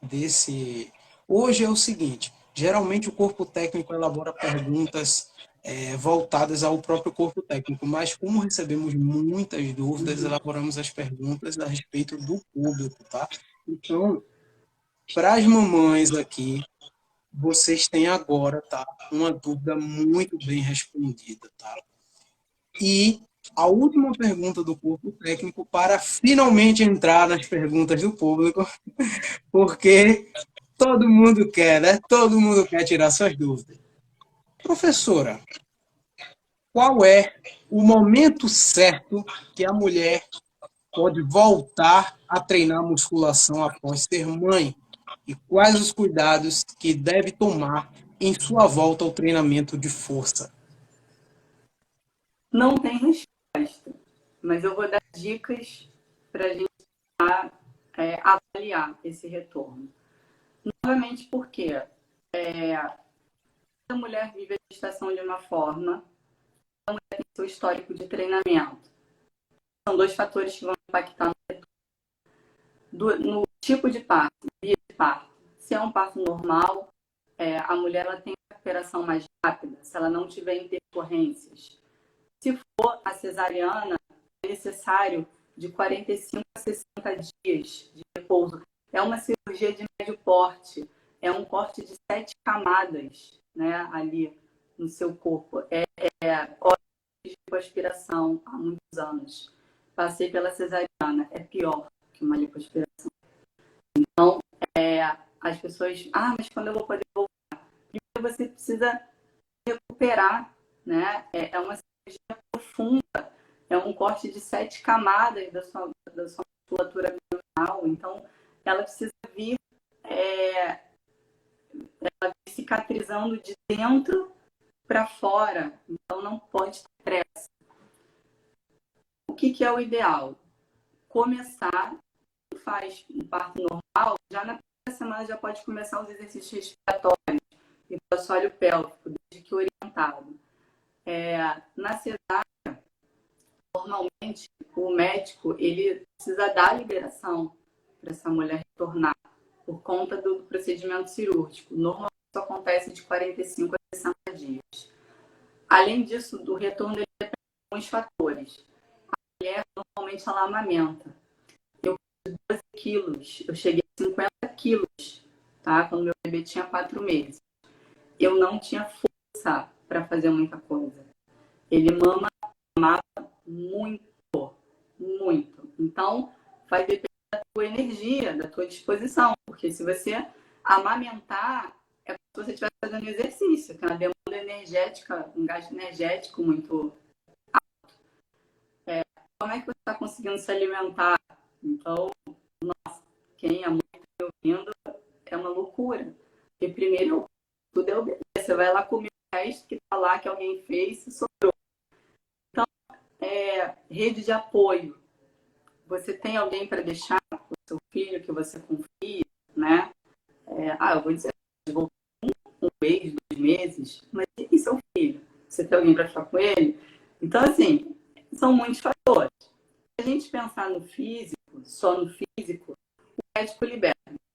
[SPEAKER 1] desse. Hoje é o seguinte: geralmente o corpo técnico elabora perguntas voltadas ao próprio corpo técnico, mas como recebemos muitas dúvidas, elaboramos as perguntas a respeito do público, tá? Então, para as mamães aqui, vocês têm agora, tá, uma dúvida muito bem respondida, tá? E a última pergunta do corpo técnico para finalmente entrar nas perguntas do público, porque todo mundo quer, né? Todo mundo quer tirar suas dúvidas. Professora, qual é o momento certo que a mulher pode voltar a treinar musculação após ser mãe? E quais os cuidados que deve tomar em sua volta ao treinamento de força?
[SPEAKER 2] Não tem resposta, mas eu vou dar dicas para a gente avaliar esse retorno. Novamente, porque a mulher vive a gestação de uma forma, a mulher tem seu histórico de treinamento. São dois fatores que vão impactar no retorno. No tipo de parto, via de parto. Se é um parto normal, a mulher ela tem uma recuperação mais rápida, se ela não tiver intercorrências. Se for a cesariana, é necessário de 45 a 60 dias de repouso. É uma cirurgia de médio porte, é um corte de 7 camadas, né, ali no seu corpo. Horas de lipoaspiração há muitos anos. Passei pela cesariana, é pior que uma lipoaspiração. Então, as pessoas, mas quando eu vou poder voltar? Primeiro você precisa recuperar, né? É uma cirurgia profunda, é um corte de 7 camadas da sua musculatura abdominal, então ela precisa vir cicatrizando de dentro para fora, então não pode ter pressa. O que é o ideal? Começar, faz um parto normal, já na primeira semana já pode começar os exercícios respiratórios e do assoalho pélvico, desde que orientado. Na cesárea, normalmente, o médico ele precisa dar liberação para essa mulher retornar por conta do procedimento cirúrgico. Normalmente, isso acontece de 45 a 60 dias. Além disso, do retorno ele depende de alguns fatores. A mulher, normalmente, ela amamenta. Eu perdi 12 quilos, eu cheguei a 50 quilos, tá? Quando meu bebê tinha 4 meses. Eu não tinha força para fazer muita coisa. Ele mamava muito, muito. Então, vai depender da tua energia, da tua disposição. Porque se você amamentar, é como se você estivesse fazendo exercício, que é uma demanda energética, um gasto energético muito alto. Como é que você está conseguindo se alimentar? Então, nossa, quem é muito ouvindo é uma loucura. Porque primeiro, tudo é obedecer. Você vai lá comer o resto que está lá, que alguém fez, e sobrou. Então, rede de apoio. Você tem alguém para deixar o seu filho que você confia, né? Eu vou dizer, vou um mês, 2 meses, mas e seu filho? Você tem alguém para ficar com ele? Então, assim, são muitos fatores. Se a gente pensar no físico, só no físico, o médico libera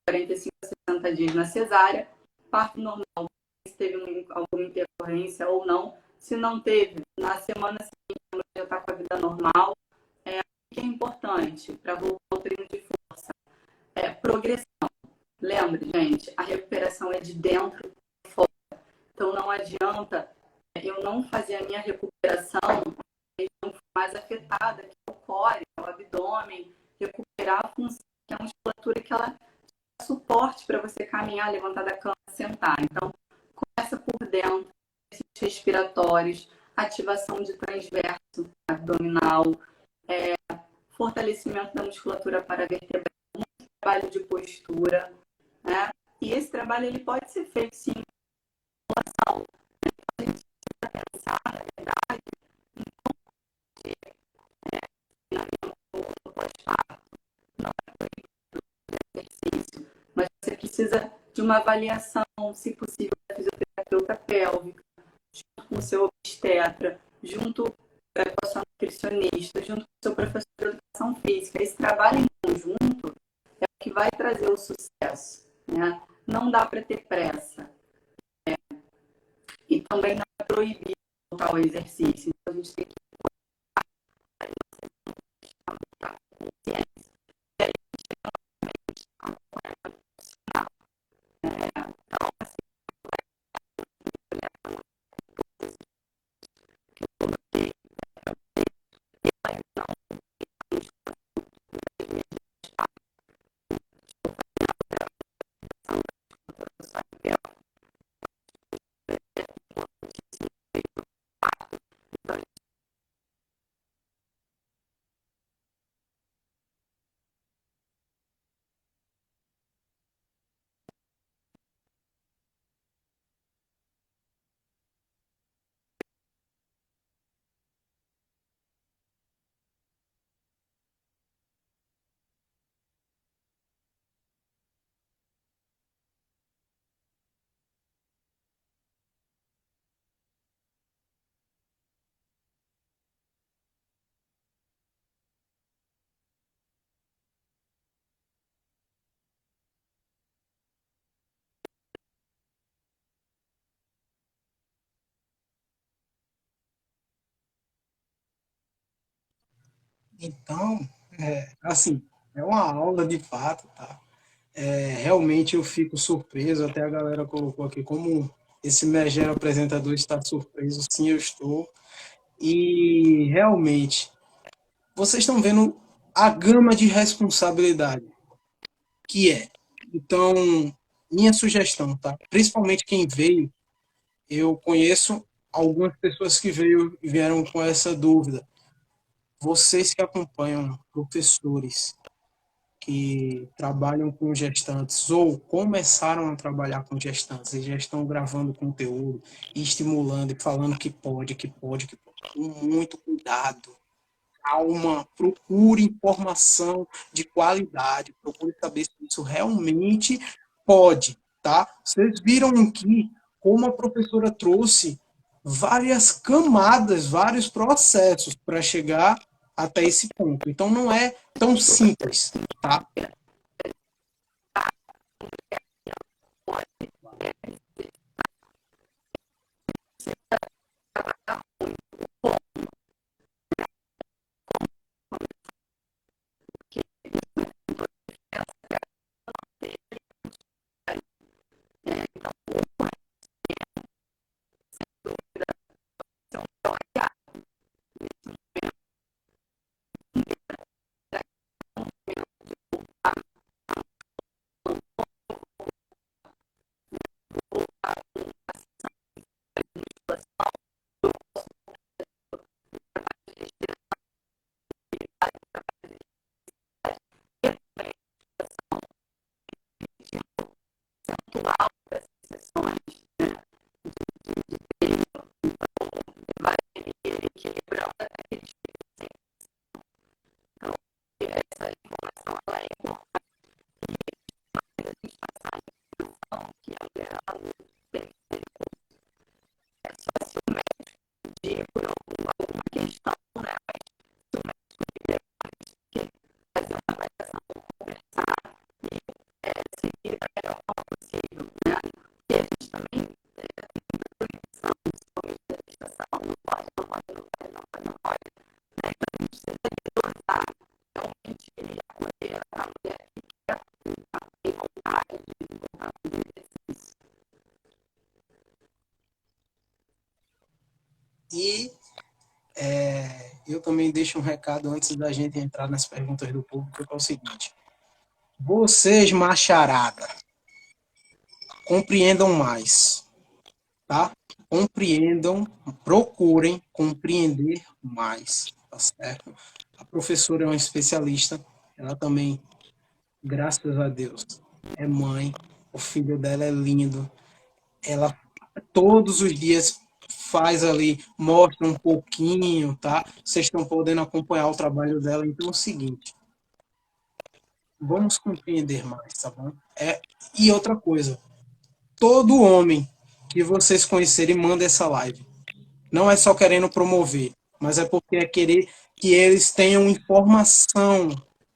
[SPEAKER 2] 45 a 60 dias na cesárea, parto normal, se teve alguma intercorrência ou não. Se não teve, na semana seguinte, a mulher já está com a vida normal. O que é importante para voltar ao treino de força? Progressão. Lembre, gente, a recuperação é de dentro para fora. Então, não adianta eu não fazer a minha recuperação, a região mais afetada, que é o core, é o abdômen, recuperar a função, que é a musculatura que ela dá suporte para você caminhar, levantar da cama, sentar. Então, começa por dentro, respiratórios, ativação de transverso abdominal, fortalecimento da musculatura paravertebral, muito trabalho de postura, né? E esse trabalho ele pode ser feito sim em população. A gente precisa pensar, na verdade, em treinamento pós-parto, não é proibido exercício, mas você precisa de uma avaliação, se possível, da fisioterapeuta pélvica, junto com o seu obstetra, junto com a sua nutricionista, junto com o seu professor de educação física. Esse trabalho em conjunto é o que vai trazer o sucesso, né? Não dá para ter pressa. E também não é proibido voltar ao exercício. Então, a gente tem que ter consciência. E aí, então, assim,
[SPEAKER 3] Então, assim, é uma aula de fato, tá? Realmente eu fico surpreso, até a galera colocou aqui como esse megero apresentador está surpreso, sim, eu estou. E realmente, vocês estão vendo a gama de responsabilidade que é. Então, minha sugestão, tá? Principalmente quem veio, eu conheço algumas pessoas que vieram com essa dúvida. Vocês que acompanham professores que trabalham com gestantes ou começaram a trabalhar com gestantes e já estão gravando conteúdo e estimulando e falando que pode, que pode, que pode. Com muito cuidado. Calma, procure informação de qualidade, procure saber se isso realmente pode, tá? Vocês viram aqui como a professora trouxe várias camadas, vários processos para chegar até esse ponto. Então não é tão simples, tá? E eu também deixo um recado antes da gente entrar nas perguntas do público, que é o seguinte. Vocês, macharada, compreendam mais, tá? Compreendam, procurem compreender mais, tá certo? A professora é uma especialista, ela também, graças a Deus, é mãe, o filho dela é lindo, ela todos os dias faz ali, mostra um pouquinho, tá? Vocês estão podendo acompanhar o trabalho dela, então é o seguinte, vamos compreender mais, tá bom? E outra coisa, todo homem que vocês conhecerem manda essa live. Não é só querendo promover, mas é porque é querer que eles tenham informação,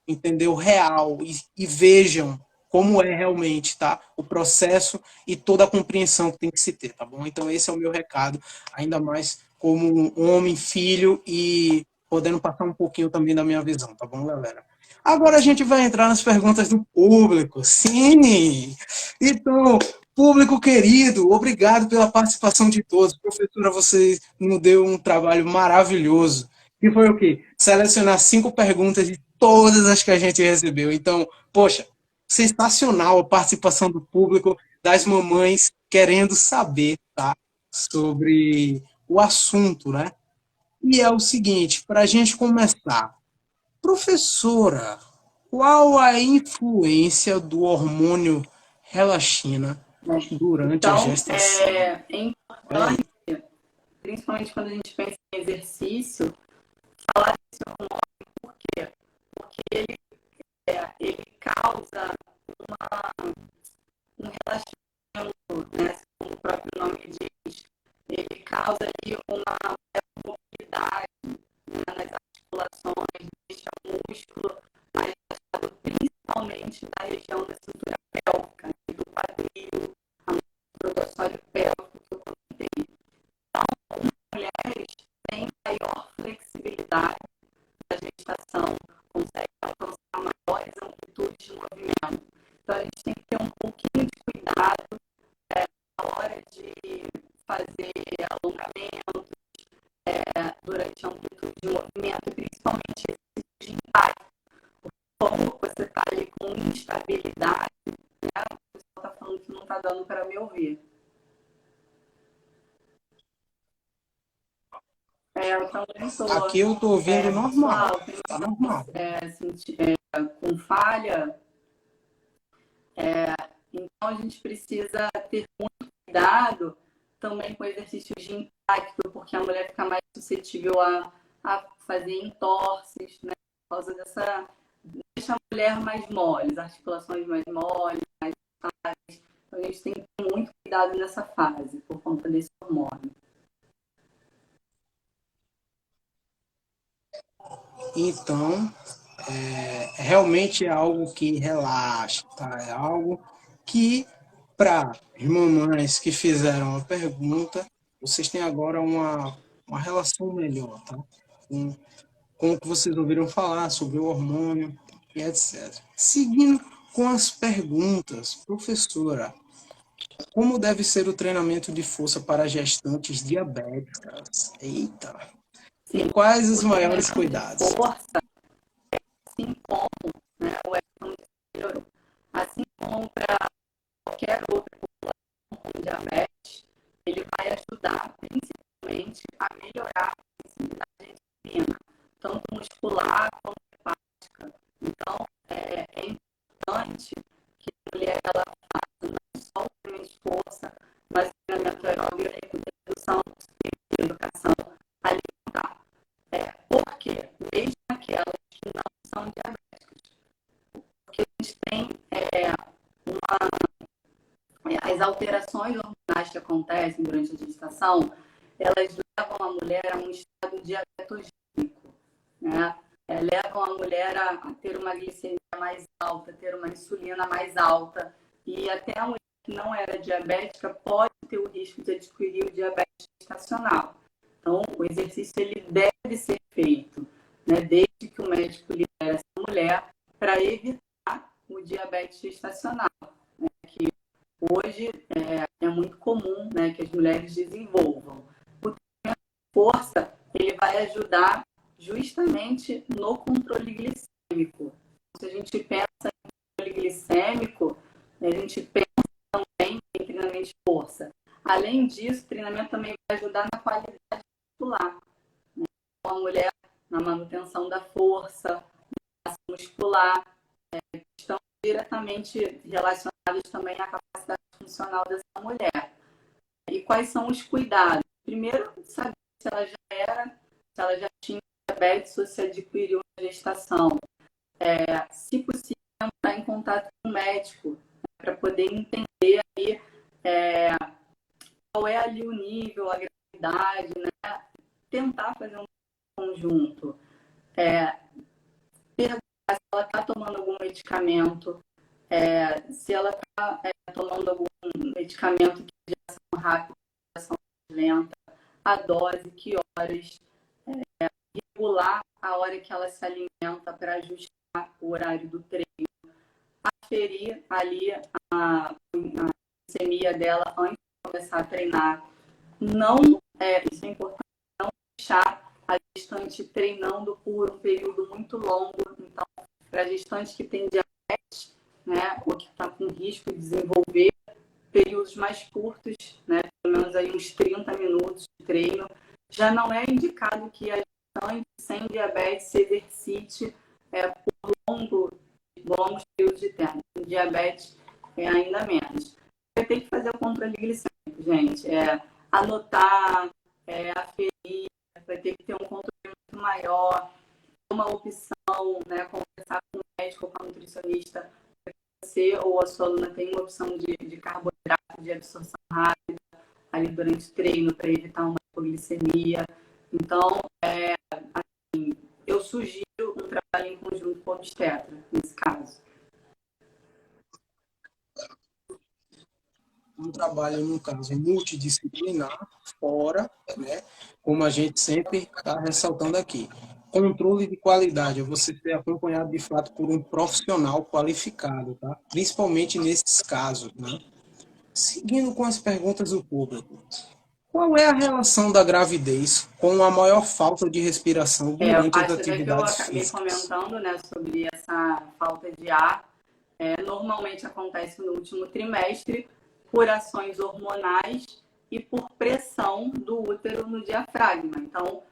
[SPEAKER 3] entendeu? Real e vejam como é realmente, tá? O processo e toda a compreensão que tem que se ter, tá bom? Então esse é o meu recado, ainda mais como um homem, filho e podendo passar um pouquinho também da minha visão, tá bom, galera? Agora a gente vai entrar nas perguntas do público. Sim! Então, público querido, obrigado pela participação de todos. Professora, você nos deu um trabalho maravilhoso. E foi o quê? Selecionar 5 perguntas de todas as que a gente recebeu. Então, poxa, sensacional a participação do público, das mamães querendo saber, tá? Sobre o assunto, né? E é o seguinte, para a gente começar. Professora, qual a influência do hormônio relaxina durante a
[SPEAKER 2] Então,
[SPEAKER 3] gestação?
[SPEAKER 2] é importante, principalmente quando a gente pensa em exercício, falar desse hormônio, por quê? Porque ele causa um relaxamento, né? Como o próprio nome diz, ele causa ali uma mobilidade, né, nas articulações, deixa o músculo mais relaxado, principalmente na região da cintura pélvica, do quadril, a prodossório pélvico que eu comentei. Então, as mulheres têm maior flexibilidade na gestação, conseguem alcançar maiores amplitudes de movimento. Então, a gente tem que ter um pouquinho de cuidado na hora de fazer alongamento durante a amplitude de movimento, principalmente exercícios de impacto. Como você está ali com instabilidade, né? O pessoal está falando que não está dando para me ouvir. Eu também estou.
[SPEAKER 3] Aqui eu estou ouvindo normal. Está normal.
[SPEAKER 2] com falha, então a gente precisa ter muito cuidado também com exercícios de impacto, porque a mulher fica mais suscetível a fazer entorses, né? Por causa dessa... Deixa a mulher mais mole, as articulações mais moles, mais frágeis. Então a gente tem que ter muito cuidado nessa fase, por conta desse hormônio.
[SPEAKER 3] Então, realmente é algo que relaxa, tá? É algo que, para as mamães que fizeram a pergunta, vocês têm agora uma relação melhor, tá? Com o que vocês ouviram falar sobre o hormônio e etc. Seguindo com as perguntas, professora, como deve ser o treinamento de força para gestantes diabéticas? Eita!
[SPEAKER 2] Sim,
[SPEAKER 3] E quais os
[SPEAKER 2] o
[SPEAKER 3] maiores
[SPEAKER 2] treinamento de
[SPEAKER 3] cuidados?
[SPEAKER 2] força, assim como, né, o Edson melhorou, assim como para qualquer outra população com diabetes, ele vai ajudar principalmente a melhorar a sensibilidade insulina, tanto muscular quanto hepática. Então, é importante que a mulher ela faça não só o treinamento de força, mas o treinamento aeróbio e redução e educação alimentar. Porque, mesmo aquelas que não são diabéticas, porque a gente tem as alterações hormonais que acontecem durante a gestação, elas levam a mulher a um estado diabetogênico, né? Levam a mulher a ter uma glicemia mais alta, ter uma insulina mais alta, e até a mulher que não era diabética pode ter o risco de adquirir o diabetes gestacional. Então, o exercício ele deve ser feito, né, desde que o médico libere essa mulher para evitar o diabetes gestacional, né, que hoje é muito comum, né, que as mulheres desenvolvam. O treinamento de força ele vai ajudar justamente no controle glicêmico. Se a gente pensa em controle glicêmico, a gente pensa também em treinamento de força. Além disso, o treinamento também vai ajudar na qualidade muscular, né? A mulher na manutenção da força, na massa muscular, estão diretamente relacionadas também à capacidade funcional dessa mulher. E quais são os cuidados? Primeiro, saber se ela já era, se ela já tinha diabetes ou se adquiriu na gestação. Se possível, entrar em contato com o médico, né, para poder entender aí, qual é ali o nível, a gravidade, né? Tentar fazer um conjunto. Perguntar se ela está tomando algum medicamento, se ela está tomando algum medicamento que de ação rápida, de ação lenta, a dose, que horas, regular a hora que ela se alimenta para ajustar o horário do treino, aferir ali a glicemia dela antes de começar a treinar. Não, isso é importante, não deixar a gestante treinando por um período muito longo. Então, para gestante que tem diabetes, né, ou que está com risco de desenvolver, períodos mais curtos, né, pelo menos aí uns 30 minutos de treino, já não é indicado que a gestante sem diabetes se exercite por longos períodos de tempo. Com diabetes ainda menos. Vai ter que fazer o controle glicêmico, gente. Anotar, aferir, vai ter que ter um controle muito maior, uma opção, né, conversar com o médico ou com a nutricionista, para que você ou a sua aluna tenha uma opção de carboidrato, de absorção rápida, ali durante o treino, para evitar uma hipoglicemia. Então, assim, eu sugiro um trabalho em conjunto com o obstetra, nesse caso.
[SPEAKER 3] Um trabalho, no caso, multidisciplinar, fora, né, como a gente sempre está ressaltando aqui. Controle de qualidade, é você ser acompanhado, de fato, por um profissional qualificado, tá? Principalmente nesses casos, né? Seguindo com as perguntas do público. Qual é a relação da gravidez com a maior falta de respiração durante as atividades
[SPEAKER 2] até que eu acabei
[SPEAKER 3] físicas?
[SPEAKER 2] comentando, né, sobre essa falta de ar. Normalmente acontece no último trimestre por ações hormonais e por pressão do útero no diafragma. Então,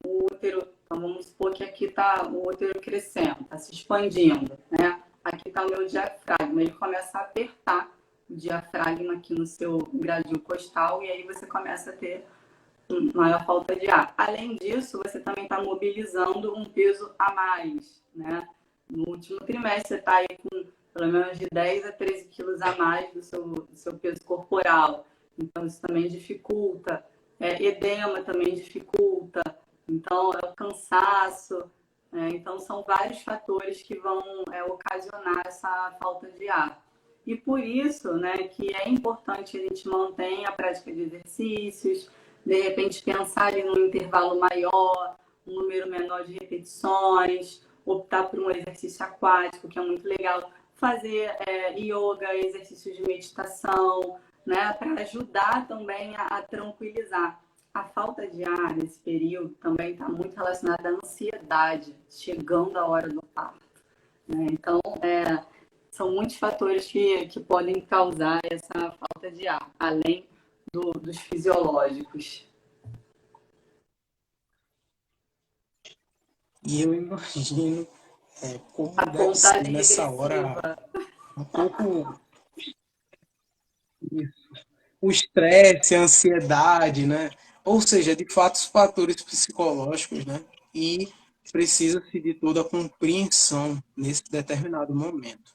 [SPEAKER 2] o útero, Então, vamos supor que aqui está o útero crescendo, está se expandindo, né? Aqui está o meu diafragma, ele começa a apertar o diafragma aqui no seu gradil costal e aí você começa a ter maior falta de ar. Além disso, você também está mobilizando um peso a mais, né? No último trimestre, você está aí com pelo menos de 10 a 13 quilos a mais do seu peso corporal. Então, isso também dificulta. Edema também dificulta. Então, é o cansaço. Então, são vários fatores que vão ocasionar essa falta de ar. E por isso, né, que é importante que a gente mantenha a prática de exercícios, de repente pensar ali num intervalo maior, um número menor de repetições, optar por um exercício aquático, que é muito legal, fazer yoga, exercícios de meditação, né, para ajudar também a tranquilizar. A falta de ar nesse período também está muito relacionada à ansiedade, chegando a hora do parto, né? Então, são muitos fatores que podem causar essa falta de ar, além dos fisiológicos.
[SPEAKER 1] E eu imagino como
[SPEAKER 2] A
[SPEAKER 1] deve ser
[SPEAKER 2] contagem
[SPEAKER 1] nessa hora
[SPEAKER 2] regressiva.
[SPEAKER 1] um pouco o estresse, a ansiedade, né? Ou seja, de fato, os fatores psicológicos, né? E precisa-se de toda a compreensão nesse determinado momento.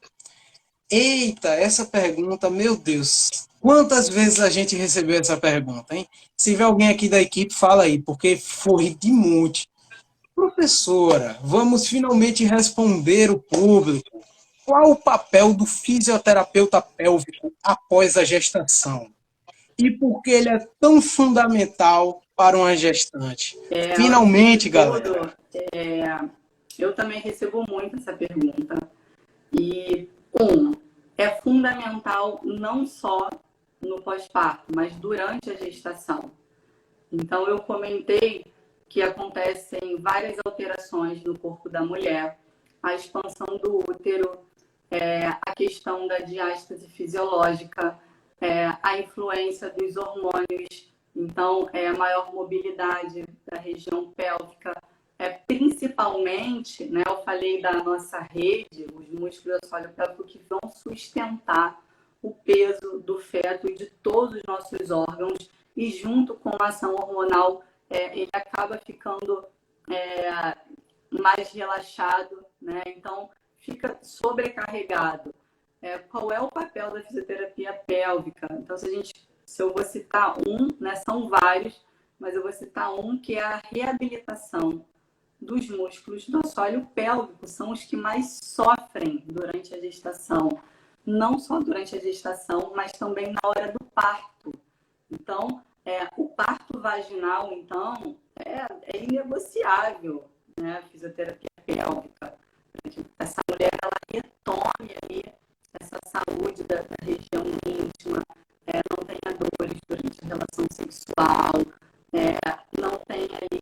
[SPEAKER 1] Eita, essa pergunta, meu Deus, quantas vezes a gente recebeu essa pergunta, hein? Se tiver alguém aqui da equipe, fala aí, porque foi de monte. Professora, vamos finalmente responder o público. Qual o papel do fisioterapeuta pélvico após a gestação? E por que ele é tão fundamental para uma gestante? Finalmente, galera.
[SPEAKER 2] Eu também recebo muito essa pergunta. E, é fundamental não só no pós-parto, mas durante a gestação. Então, eu comentei que acontecem várias alterações no corpo da mulher, a expansão do útero, a questão da diástase fisiológica, a influência dos hormônios, então, a maior mobilidade da região pélvica, principalmente, né, eu falei da nossa rede, os músculos do assoalho pélvico que vão sustentar o peso do feto e de todos os nossos órgãos, e junto com a ação hormonal, ele acaba ficando mais relaxado, né? Então, fica sobrecarregado. Qual é o papel da fisioterapia pélvica? Então, se eu vou citar né, são vários, mas eu vou citar que é a reabilitação dos músculos do assoalho pélvico, são os que mais sofrem durante a gestação. Não só durante a gestação, mas também na hora do parto. Então, o parto vaginal, então, é inegociável, né? A fisioterapia pélvica. Essa mulher, ela retome ali essa saúde da região íntima, não tenha dores durante a relação sexual, não tenha ali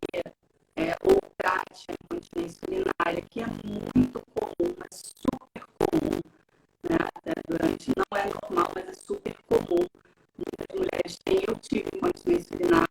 [SPEAKER 2] ou trate a incontinência urinária, que é muito comum, é super comum, né? Não é normal, mas é super comum. Muitas mulheres têm, eu tive incontinência urinária.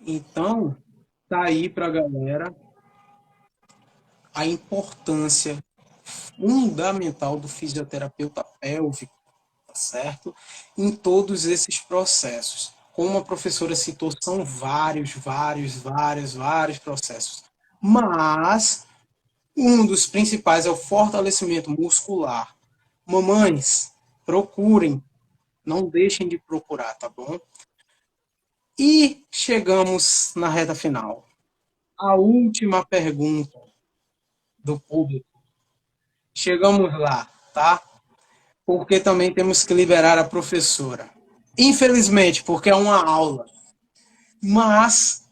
[SPEAKER 1] Então, tá aí para a galera a importância fundamental do fisioterapeuta pélvico, tá certo? Em todos esses processos. Como a professora citou, são vários processos. Mas um dos principais é o fortalecimento muscular. Mamães, procurem, não deixem de procurar, tá bom? E chegamos na reta final. A última pergunta do público. Chegamos lá, tá? Porque também temos que liberar a professora. Infelizmente, porque é uma aula. Mas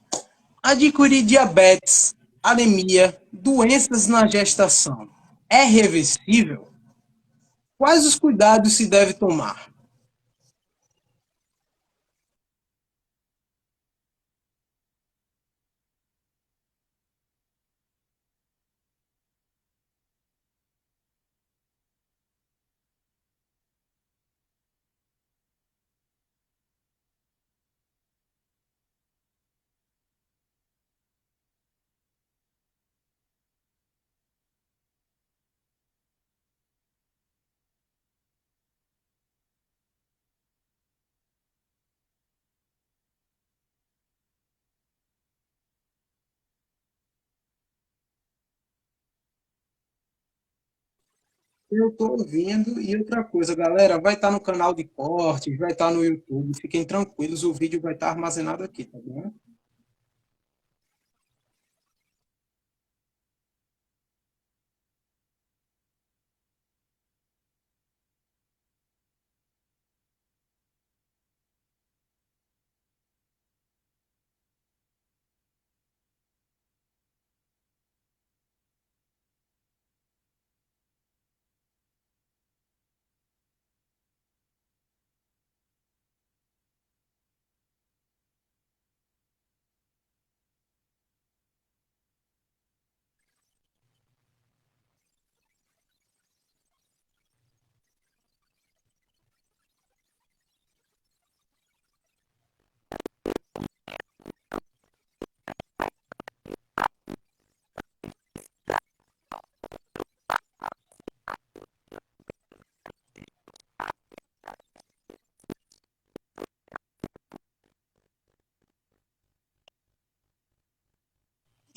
[SPEAKER 1] adquirir diabetes, anemia, doenças na gestação é reversível? Quais os cuidados se deve tomar? Eu estou ouvindo. E outra coisa, galera, vai estar no canal de cortes, vai estar no YouTube. Fiquem tranquilos, o vídeo vai estar armazenado aqui, tá bom?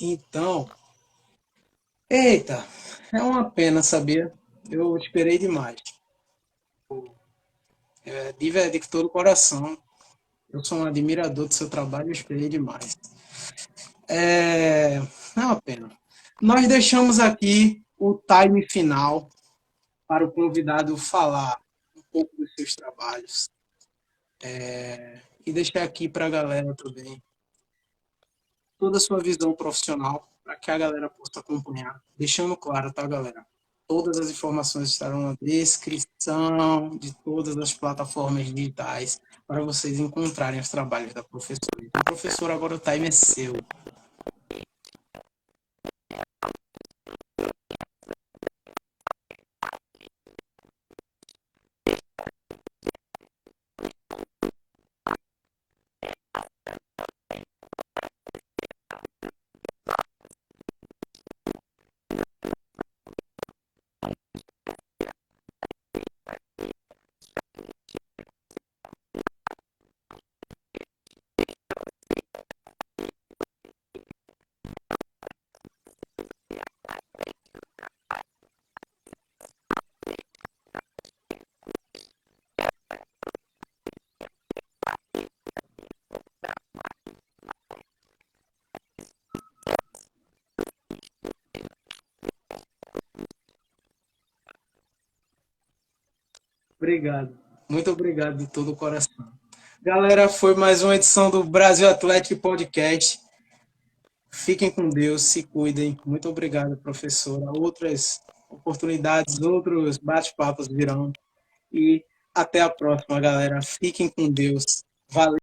[SPEAKER 1] Então, eita, é uma pena, sabia? Eu esperei demais. De todo o coração. Eu sou um admirador do seu trabalho, eu esperei demais. É uma pena. Nós deixamos aqui o time final para o convidado falar um pouco dos seus trabalhos. E deixar aqui para a galera também toda a sua visão profissional para que a galera possa acompanhar. Deixando claro, tá, galera? Todas as informações estarão na descrição de todas as plataformas digitais para vocês encontrarem os trabalhos da professora. Então, professor, agora o time é seu. Obrigado. Muito obrigado de todo o coração. Galera, foi mais uma edição do Brasil Atlético Podcast. Fiquem com Deus, se cuidem. Muito obrigado, professora. Outras oportunidades, outros bate-papos virão. E até a próxima, galera. Fiquem com Deus. Valeu.